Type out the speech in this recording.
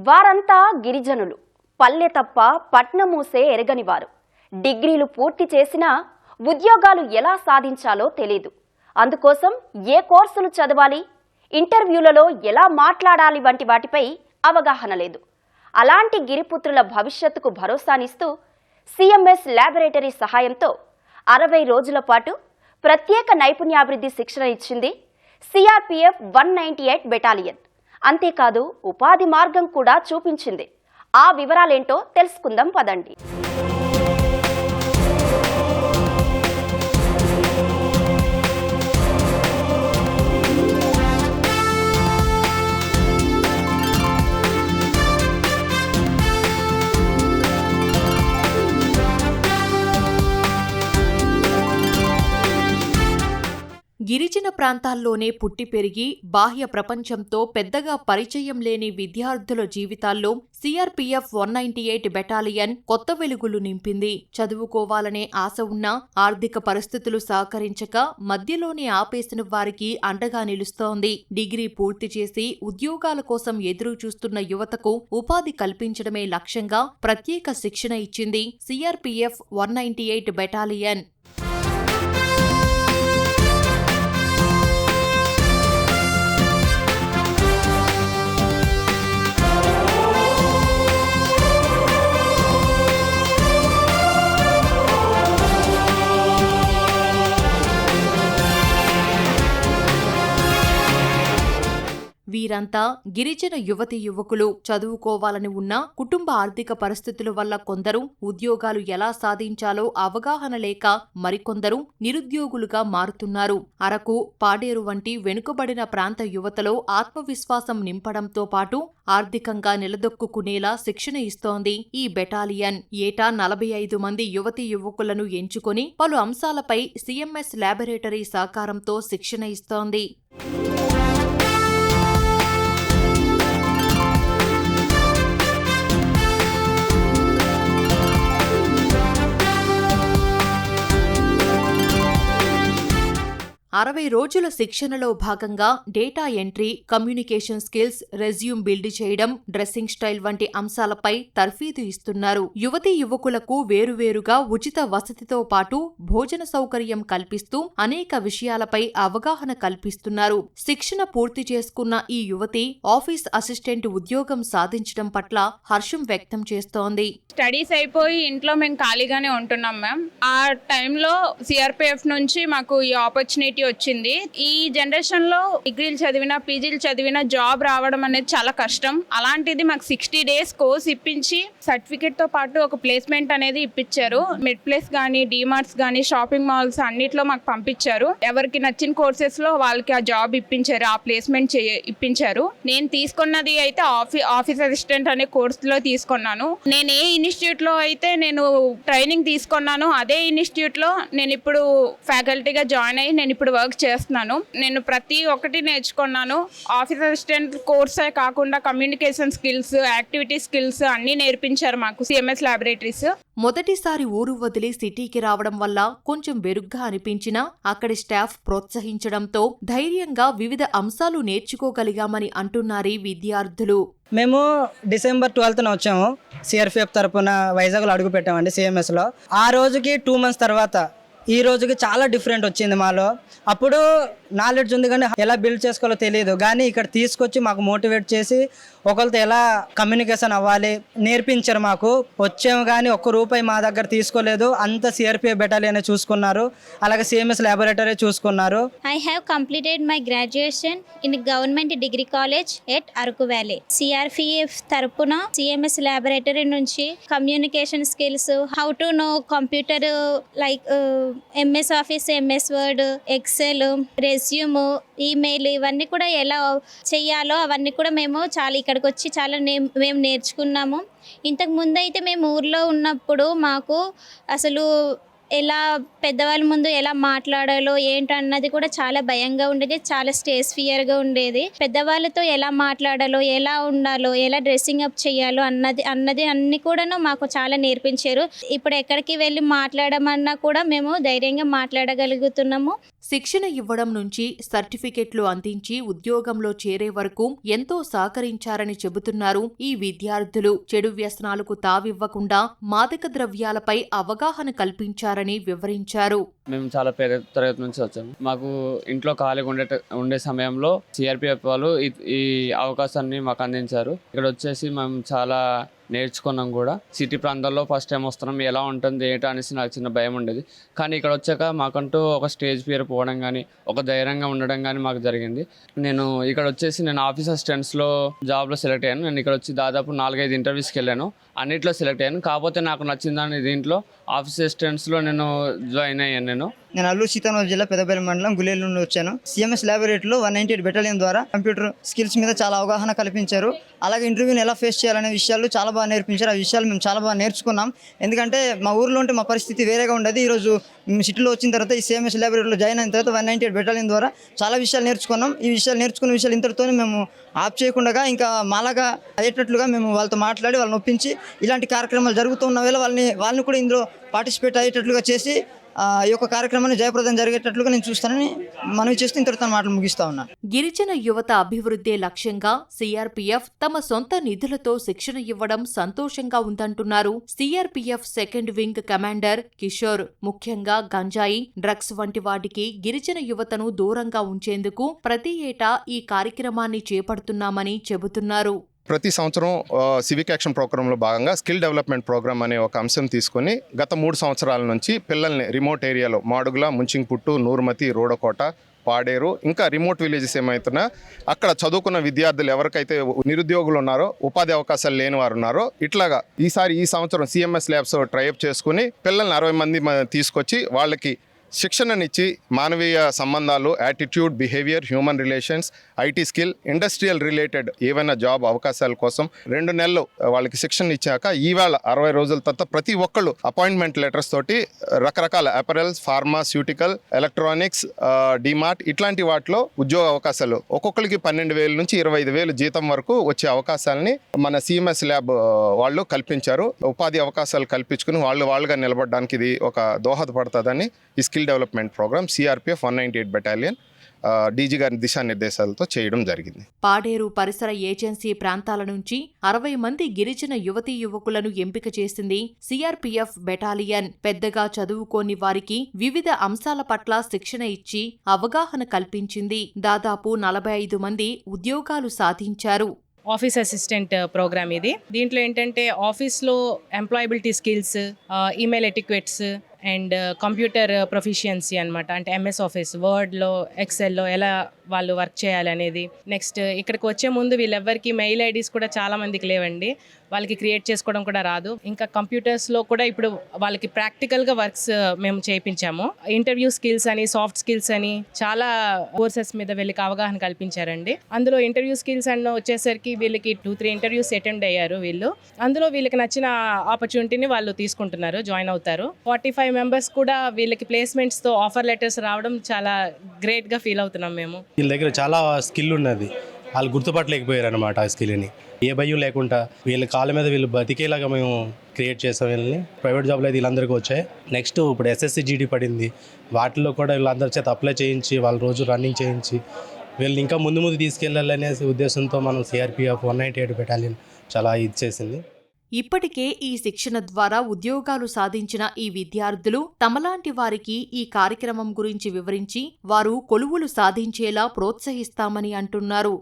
వారంతా గిరిజనులు, పల్లె తప్ప పట్నమూసే ఎరగనివారు. డిగ్రీలు పూర్తి చేసినా ఉద్యోగాలు ఎలా సాధించాలో తెలీదు. అందుకోసం ఏ కోర్సులు చదవాలి, ఇంటర్వ్యూలలో ఎలా మాట్లాడాలి వంటి వాటిపై అవగాహన లేదు. అలాంటి గిరిపుత్రుల భవిష్యత్తుకు భరోసానిస్తూ సిఎంఎస్ ల్యాబొరేటరీ సహాయంతో 60 రోజుల పాటు ప్రత్యేక నైపుణ్యాభివృద్ధి శిక్షణ ఇచ్చింది సిఆర్పిఎఫ్ 198 బెటాలియన్. అంతేకాదు ఉపాధి మార్గం కూడా చూపించింది. ఆ వివరాలేంటో తెలుసుకుందాం పదండి. గిరిజన ప్రాంతాల్లోనే పుట్టి పెరిగి బాహ్య ప్రపంచంతో పెద్దగా పరిచయం లేని విద్యార్థుల జీవితాల్లో సిఆర్పిఎఫ్ 198 బెటాలియన్ కొత్త వెలుగులు నింపింది. చదువుకోవాలనే ఆశ ఉన్నా ఆర్థిక పరిస్థితులు సహకరించక మధ్యలోనే ఆపేసిన వారికి అండగా నిలుస్తోంది. డిగ్రీ పూర్తి చేసి ఉద్యోగాల కోసం ఎదురు చూస్తున్న యువతకు ఉపాధి కల్పించడమే లక్ష్యంగా ప్రత్యేక శిక్షణ ఇచ్చింది సిఆర్పిఎఫ్ 198 బెటాలియన్. వీరంతా గిరిజన యువతీ యువకులు. చదువుకోవాలని ఉన్నా కుటుంబ ఆర్థిక పరిస్థితుల వల్ల కొందరు ఉద్యోగాలు ఎలా సాధించాలో అవగాహన లేక మరికొందరు నిరుద్యోగులుగా మారుతున్నారు. అరకు, పాడేరు వంటి వెనుకబడిన ప్రాంత యువతలో ఆత్మవిశ్వాసం నింపడంతో పాటు ఆర్థికంగా నిలదొక్కుకునేలా శిక్షణ ఇస్తోంది ఈ బెటాలియన్. ఏటా 45 మంది యువతీ యువకులను ఎంచుకొని పలు అంశాలపై సిఎంఎస్ ల్యాబొరేటరీ సహకారంతో శిక్షణ ఇస్తోంది. 60 రోజుల శిక్షణలో భాగంగా data entry, communication skills, resume build చేయడం, డ్రెస్సింగ్ స్టైల్ వంటి అంశాలపై తర్ఫీదు ఇస్తున్నారు. యువతీ యువకులకు వేరువేరుగా ఉచిత వసతితో పాటు భోజన సౌకర్యం కల్పిస్తూ అనేక విషయాలపై అవగాహన కల్పిస్తున్నారు. శిక్షణ పూర్తి చేసుకున్న ఈ యువతి ఆఫీస్ అసిస్టెంట్ ఉద్యోగం సాధించడం పట్ల హర్షం వ్యక్తం చేస్తోంది. స్టడీస్ అయిపోయి ఇంట్లో మేము ఖాళీగానే ఉంటున్నాం మ్యామ్. ఆ టైంలో సిఆర్పిఎఫ్ నుంచి మాకు ఈ ఆపర్చునిటీ వచ్చింది. ఈ జనరేషన్ లో డిగ్రీలు చదివినా, పీజీలు చదివినా జాబ్ రావడం అనేది చాలా కష్టం. అలాంటిది మాకు 60 days కోర్స్ ఇప్పించి సర్టిఫికేట్ తో పాటు ఒక ప్లేస్మెంట్ అనేది ఇప్పించారు. మిడ్ ప్లేస్ గానీ, డిమార్ట్స్ గానీ, షాపింగ్ మాల్స్ అన్నిట్లో మాకు పంపించారు. ఎవరికి నచ్చిన కోర్సెస్ లో వాళ్ళకి ఆ జాబ్ ఇప్పించారు, ఆ ప్లేస్మెంట్ ఇప్పించారు. నేను తీసుకున్నది అయితే ఆఫీస్ అసిస్టెంట్ అనే కోర్స్ లో తీసుకున్నాను. నేను ఏ ఇన్స్టిట్యూట్ లో అయితే నేను ట్రైనింగ్ తీసుకున్నాను, అదే ఇన్స్టిట్యూట్ లో నేను ఇప్పుడు ఫ్యాకల్టీగా జాయిన్ అయ్యి నేను ఇప్పుడు వర్క్ చేస్తున్నాను. నేను ప్రతి ఒక్కటి నేర్చుకున్నాను. ఆఫీస్ అసిస్టెంట్ కోర్సే కాకుండా కమ్యూనికేషన్ స్కిల్స్, యాక్టివిటీ స్కిల్స్ అన్ని నేర్పించారు మాకు సిఎంఎస్ ల్యాబొరేటరీస్. మొదటిసారి ఊరు వదిలి సిటీకి రావడం వల్ల కొంచెం బెరుగ్గా అనిపించినా అక్కడి స్టాఫ్ ప్రోత్సహించడంతో ధైర్యంగా వివిధ అంశాలు నేర్చుకోగలిగామని అంటున్నారీ విద్యార్థులు. మేము December 12th వచ్చాము. సిఆర్పిఎఫ్ తరపున వైజాగ్లో అడుగు పెట్టామండి సిఎంఎస్లో. ఆ రోజుకి 2 months తర్వాత ఈ రోజుకి చాలా డిఫరెంట్ వచ్చింది మాలో. అప్పుడు నాలెడ్జ్ ఉంది కానీ ఎలా బిల్డ్ చేసుకోవాలో తెలియదు, కానీ ఇక్కడ తీసుకొచ్చి మాకు మోటివేట్ చేసి ఒకరితో ఎలా కమ్యూనికేషన్ అవ్వాలి నేర్పించారు. మాకు వచ్చాము కానీ ₹1 మా దగ్గర తీసుకోలేదు. అంత సిఆర్పిఎఫ్ బెటాలియన్ చూసుకున్నారు, అలాగే సిఎంఎస్ ల్యాబొరేటరీ చూసుకున్నారు. I have completed my graduation in Government Degree College at Araku Valley. CRPF తరపున CMS ల్యాబొరేటరీ నుంచి communication skills, how to know computer like MS Office, MS Word, Excel, resume, email ఇవన్నీ కూడా ఎలా చెయ్యాలో అవన్నీ కూడా మేము చాలా ఇక్కడికి వచ్చి చాలా మేము నేర్చుకున్నాము. ఇంతకు ముందు అయితే మేము ఊర్లో ఉన్నప్పుడు మాకు అసలు ఎలా పెద్దవాళ్ళ ముందు ఎలా మాట్లాడాలో ఏంటన్నది కూడా చాలా భయంగా ఉండేది, చాలా స్టేజ్ ఫియర్గా ఉండేది. పెద్దవాళ్ళతో ఎలా మాట్లాడాలో, ఎలా ఉండాలో, ఎలా డ్రెస్సింగ్ అప్ చేయాలో అన్నది అన్ని కూడాను మాకు చాలా నేర్పించారు. ఇప్పుడు ఎక్కడికి వెళ్ళి మాట్లాడమన్నా కూడా మేము ధైర్యంగా మాట్లాడగలుగుతున్నాము. శిక్షణ ఇవ్వడం నుంచి సర్టిఫికెట్లు అందించి ఉద్యోగంలో చేరే వరకు ఎంతో సహకరించారని చెబుతున్నారు ఈ విద్యార్థులు. చెడు వ్యసనాలకు తావివ్వకుండా మాదక ద్రవ్యాలపై అవగాహన కల్పించారని వివరించారు. మేము చాలా పేద తరగతి నుంచి వచ్చాము. మాకు ఇంట్లో ఖాళీగా ఉండే సమయంలో సిఆర్పిఎఫ్ వాళ్ళు ఈ అవకాశాన్ని మాకు అందించారు. ఇక్కడ వచ్చేసి మేము చాలా నేర్చుకున్నాం కూడా. సిటీ ప్రాంతాల్లో ఫస్ట్ టైం వస్తున్నాం, ఎలా ఉంటుంది ఏంటో అనేసి నాకు చిన్న భయం ఉండేది. కానీ ఇక్కడ వచ్చాక మాకంటూ ఒక స్టేజ్ ఫియర్ పోవడం కానీ, ఒక ధైర్యంగా ఉండడం కానీ మాకు జరిగింది. నేను ఆఫీస్ అసిస్టెంట్స్లో జాబ్లో సెలెక్ట్ అయ్యాను. నేను ఇక్కడ వచ్చి దాదాపు 4-5 ఇంటర్వ్యూస్కి వెళ్ళాను, అన్నిట్లో సెలెక్ట్ అయ్యాను. కాకపోతే నాకు నచ్చిందని దీంట్లో ఆఫీస్ అసిస్టెంట్స్లో నేను జాయిన్ అయ్యాను. నేను అల్లూరు సీతారామరాజు జిల్లా పెద్దపల్లి మండలం గులేరు నుండి వచ్చాను. సిఎంఎస్ ల్యాబొరేటరీలో 198 బెటాలియన్ ద్వారా కంప్యూటర్ స్కిల్స్ మీద చాలా అవగాహన కల్పించారు. అలాగే ఇంటర్వ్యూని ఎలా ఫేస్ చేయాలనే విషయాలు చాలా బాగా నేర్పించారు. ఆ విషయాలు మేము చాలా బాగా నేర్చుకున్నాం. ఎందుకంటే మా ఊర్లో ఉంటే మా పరిస్థితి వేరేగా ఉండేది. ఈరోజు మేము సిటీలో వచ్చిన తర్వాత ఈ సిఎంఎస్ ల్యాబొరేటరీలో జాయిన్ అయిన తర్వాత 198 బెటాలియన్ ద్వారా చాలా విషయాలు నేర్చుకున్నాం. ఈ విషయాలు నేర్చుకున్న విషయాలు ఇంతటితోనే మేము ఆప్ చేయకుండా ఇంకా మాలాగా అయ్యేటట్లుగా మేము వాళ్ళతో మాట్లాడి వాళ్ళని ఒప్పించి ఇలాంటి కార్యక్రమాలు జరుగుతున్న వేళ వాళ్ళని కూడా ఇందులో పార్టిసిపేట్ అయ్యేటట్లుగా చేసి ఈ యొక్క కార్యక్రమాన్ని జయప్రదం జరిగేటట్లుగా నేను చూస్తానని మనవి చేస్తూ ఇంతటితో మాటలు ముగిస్తా ఉన్నాను. గిరిజన యువత అభివృద్ధే లక్ష్యంగా సిఆర్పిఎఫ్ తమ సొంత నిధులతో శిక్షణ ఇవ్వడం సంతోషంగా ఉందంటున్నారు CRPF second wing commander Kishore. ముఖ్యంగా గంజాయి, డ్రగ్స్ వంటి వాటికి గిరిజన యువతను దూరంగా ఉంచేందుకు ప్రతి ఏటా ఈ కార్యక్రమాన్ని చేపడుతున్నామని చెబుతున్నారు. ప్రతి సంవత్సరం సివిక్ యాక్షన్ ప్రోగ్రాంలో భాగంగా స్కిల్ డెవలప్మెంట్ ప్రోగ్రామ్ అనే ఒక అంశం తీసుకొని గత 3 సంవత్సరాల నుంచి పిల్లల్ని రిమోట్ ఏరియాలో మాడుగుల, ముంచింగ్పుట్టు, నూర్మతి, రూడకోట, పాడేరు ఇంకా రిమోట్ విలేజెస్ ఏమవుతున్నా అక్కడ చదువుకున్న విద్యార్థులు ఎవరికైతే నిరుద్యోగులు ఉన్నారో, ఉపాధి అవకాశాలు లేని వారు ఉన్నారో, ఇట్లాగా ఈ సంవత్సరం సిఎంఎస్ ల్యాబ్స్ ట్రైఅప్ చేసుకుని పిల్లల్ని 60 మంది తీసుకొచ్చి వాళ్ళకి శిక్షణనిచ్చి మానవీయ సంబంధాలు, attitude, behaviour, human relations, IT skill, industrial related ఏవైనా జాబ్ అవకాశాల కోసం 2 నెలలు వాళ్ళకి శిక్షణ ఇచ్చాక ఈవేళ 60 రోజుల తర్వాత ప్రతి ఒక్కళ్ళు అపాయింట్మెంట్ లెటర్స్ తోటి రకరకాల అపెరల్స్, ఫార్మాస్యూటికల్, ఎలక్ట్రానిక్స్, డిమార్ట్ ఇట్లాంటి వాటిలో ఉద్యోగ అవకాశాలు ఒక్కొక్కరికి 12,000 నుంచి 25,000 జీతం వరకు వచ్చే అవకాశాలని మన సిఎంఎస్ ల్యాబ్ వాళ్ళు కల్పించారు. ఉపాధి అవకాశాలు కల్పించుకుని వాళ్ళుగా నిలబడడానికి ఇది ఒక దోహదపడుతుందని ఈ skill development programme CRPF 198 battalion DG గారి దిశానిర్దేశాలతో చేయడం జరిగింది. పాడేరు పరిసర ఏజెన్సీ ప్రాంతాల నుంచి 60 మంది గిరిజన యువతీ యువకులను ఎంపిక చేసింది సిఆర్పిఎఫ్ బెటాలియన్. పెద్దగా చదువుకోని వారికి వివిధ అంశాల పట్ల శిక్షణ ఇచ్చి అవగాహన కల్పించింది. దాదాపు 45 మంది ఉద్యోగాలు సాధించారు. ఆఫీస్ అసిస్టెంట్ ప్రోగ్రామ్ ఇది. దీంట్లో ఏంటంటే ఆఫీస్లో employability skills, email etiquettes and computer proficiency అనమాట. అంటే ఎంఎస్ ఆఫీస్, వర్డ్లో, ఎక్సెల్లో ఎలా వాళ్ళు వర్క్ చేయాలనేది. నెక్స్ట్ ఇక్కడికి వచ్చే ముందు వీళ్ళెవ్వరికి మెయిల్ ఐడీస్ కూడా చాలా మందికి లేవండి, వాళ్ళకి క్రియేట్ చేసుకోవడం కూడా రాదు. ఇంకా కంప్యూటర్స్లో కూడా ఇప్పుడు వాళ్ళకి ప్రాక్టికల్గా వర్క్స్ మేము చేయించాము. ఇంటర్వ్యూ స్కిల్స్ అని, సాఫ్ట్ స్కిల్స్ అని చాలా కోర్సెస్ మీద వీళ్ళకి అవగాహన కల్పించారండి. అందులో ఇంటర్వ్యూ స్కిల్స్ అన్న వచ్చేసరికి వీళ్ళకి 2-3 ఇంటర్వ్యూస్ అటెండ్ అయ్యారు వీళ్ళు. అందులో వీళ్ళకి నచ్చిన ఆపర్చునిటీని వాళ్ళు తీసుకుంటున్నారు, జాయిన్ అవుతారు. 45 మెంబర్స్ కూడా వీళ్ళకి ప్లేస్మెంట్స్తో ఆఫర్ లెటర్స్ రావడం చాలా గ్రేట్గా ఫీల్ అవుతున్నాం మేము. వీళ్ళ దగ్గర చాలా స్కిల్ ఉన్నది, వాళ్ళు గుర్తుపట్టలేకపోయారు అనమాట. ఆ స్కిల్ని ఏ భయం లేకుండా వీళ్ళ కాళ్ళ మీద వీళ్ళు బతికేలాగా మేము క్రియేట్ చేసాం. వీళ్ళని ప్రైవేట్ జాబ్లో అయితే వీళ్ళందరికీ వచ్చాయి. నెక్స్ట్ ఇప్పుడు ఎస్ఎస్సి జీడీ పడింది, వాటిల్లో కూడా వీళ్ళందరి చేత అప్లై చేయించి వాళ్ళ రోజు రన్నింగ్ చేయించి వీళ్ళని ఇంకా ముందు తీసుకెళ్ళాలనే ఉద్దేశంతో మనం సిఆర్పిఎఫ్ 198 బెటాలియన్ చాలా ఇది చేసింది. ఇప్పటికే ఈ శిక్షణ ద్వారా ఉద్యోగాలు సాధించిన ఈ విద్యార్థులు తమలాంటి వారికి ఈ కార్యక్రమం గురించి వివరించి వారు కొలువులు సాధించేలా ప్రోత్సహిస్తామని అంటున్నారు.